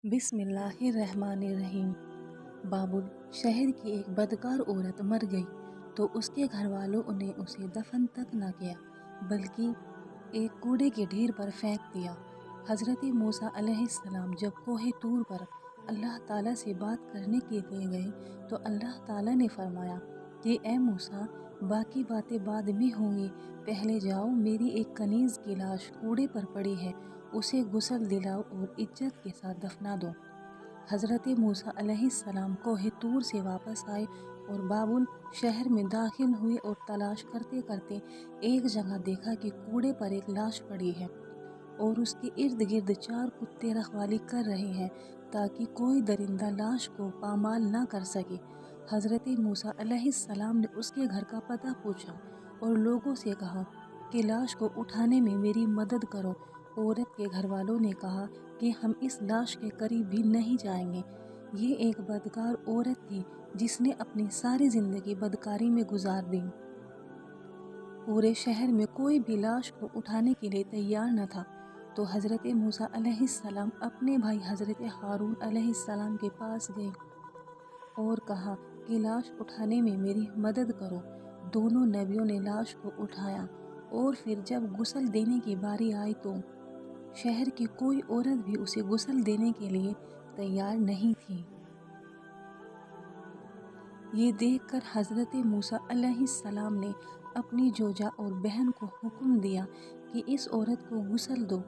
बिस्मिल्लाहिर्रहमानिर्रहीम। बाबुल शहर की एक बदकार औरत मर गई तो उसके घर वालों ने उसे दफन तक न किया बल्कि एक कूड़े के ढेर पर फेंक दिया। हज़रत मूसा अलैहिस्सलाम जब कोहे तूर पर अल्लाह ताला से बात करने के लिए गए तो अल्लाह ताला ने फरमाया कि ए मूसा, बाकी बातें बाद में होंगी, पहले जाओ, मेरी एक कनीज़ की लाश कूड़े पर पड़ी है, उसे गुस्ल दिलाओ और इज्जत के साथ दफना दो। हज़रत मूसा अलैहिस्सलाम कोहे तूर से वापस आए और बाबुल शहर में दाखिल हुए और तलाश करते करते एक जगह देखा कि कूड़े पर एक लाश पड़ी है और उसके इर्द गिर्द 4 कुत्ते रखवाली कर रहे हैं ताकि कोई दरिंदा लाश को पामाल ना कर सके। हज़रत मूसा अलैहिस्सलाम ने उसके घर का पता पूछा और लोगों से कहा कि लाश को उठाने में मेरी मदद करो। औरत के घर वालों ने कहा कि हम इस लाश के करीब भी नहीं जाएंगे। ये एक बदकार औरत थी जिसने अपनी सारी ज़िंदगी बदकारी में गुजार दी। पूरे शहर में कोई भी लाश को उठाने के लिए तैयार न था। तो हज़रत मूसा अलैहिस्सलाम अपने भाई हज़रत हारून अलैहिस्सलाम के पास गए और कहा कि लाश उठाने में मेरी मदद करो। दोनों नबियों ने लाश को उठाया और फिर जब गुस्ल देने की बारी आई तो शहर की कोई औरत भी उसे गुस्ल देने के लिए तैयार नहीं थी। ये देखकर हज़रत मूसा अलैहिस्सलाम ने अपनी जोजा और बहन को हुक्म दिया कि इस औरत को गुस्ल दो।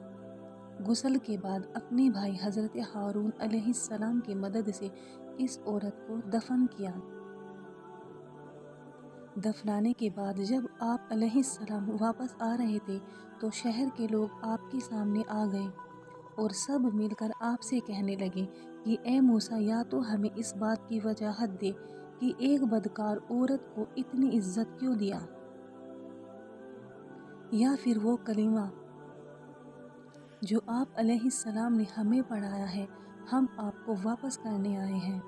गुस्ल के बाद अपने भाई हज़रत हारून अलैहिस्सलाम की मदद से इस औरत को दफन किया। दफनाने के बाद जब आप अलैहिस्सलाम वापस आ रहे थे तो शहर के लोग आपके सामने आ गए और सब मिलकर आपसे कहने लगे कि ए मूसा, या तो हमें इस बात की वजाहत दे कि एक बदकार औरत को इतनी इज्जत क्यों दिया, या फिर वो कलीमा जो आप अलैहिस्सलाम ने हमें पढ़ाया है हम आपको वापस करने आए हैं।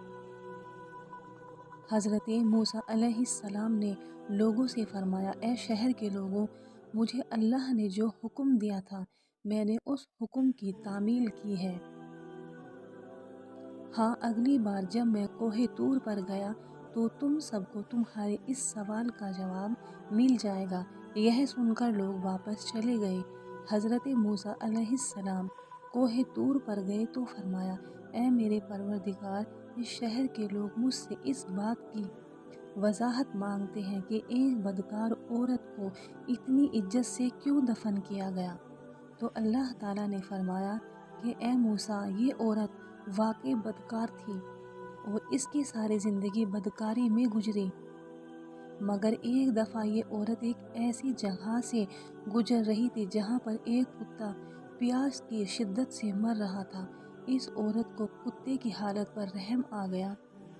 हज़रत मूसा अलैहिस्सलाम ने लोगों से फरमाया, ए शहर के लोगों, मुझे अल्लाह ने जो हुक्म दिया था मैंने उस हुक्म की तामील की है। हाँ, अगली बार जब मैं कोहे तूर पर गया तो तुम सबको तुम्हारे इस सवाल का जवाब मिल जाएगा। यह सुनकर लोग वापस चले गए। हज़रत मूसा अलैहिस्सलाम कोहे तूर पर गए तो फरमाया, ए मेरे परवरदिगार, इस शहर के लोग मुझसे इस बात की वजाहत मांगते हैं कि एक बदकार औरत को इतनी इज्जत से क्यों दफन किया गया। तो अल्लाह ताला ने फरमाया कि ए मूसा, ये औरत वाकई बदकार थी और इसकी सारी ज़िंदगी बदकारी में गुजरी, मगर एक दफ़ा ये औरत एक ऐसी जगह से गुजर रही थी जहाँ पर एक कुत्ता प्यास की शिद्दत से मर रहा था। इस औरत को कुत्ते की हालत पर रहम आ गया।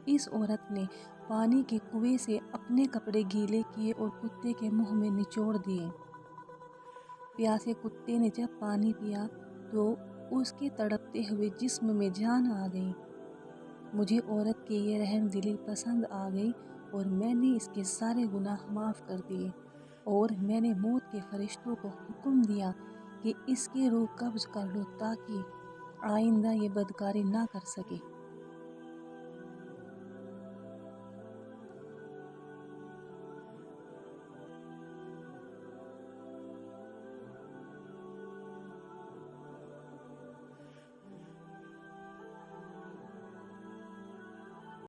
इस औरत ने पानी के कुएं से अपने कपड़े गीले किए और कुत्ते के मुंह में निचोड़ दिए। प्यासे कुत्ते ने जब पानी पिया तो उसके तड़पते हुए जिस्म में जान आ गई। मुझे औरत की ये रहम दिली पसंद आ गई और मैंने इसके सारे गुनाह माफ़ कर दिए और मैंने मौत के फरिश्तों को हुक्म दिया कि इसकी रूह कब्ज़ कर लो ताकि आइंदा ये बदकारी ना कर सके।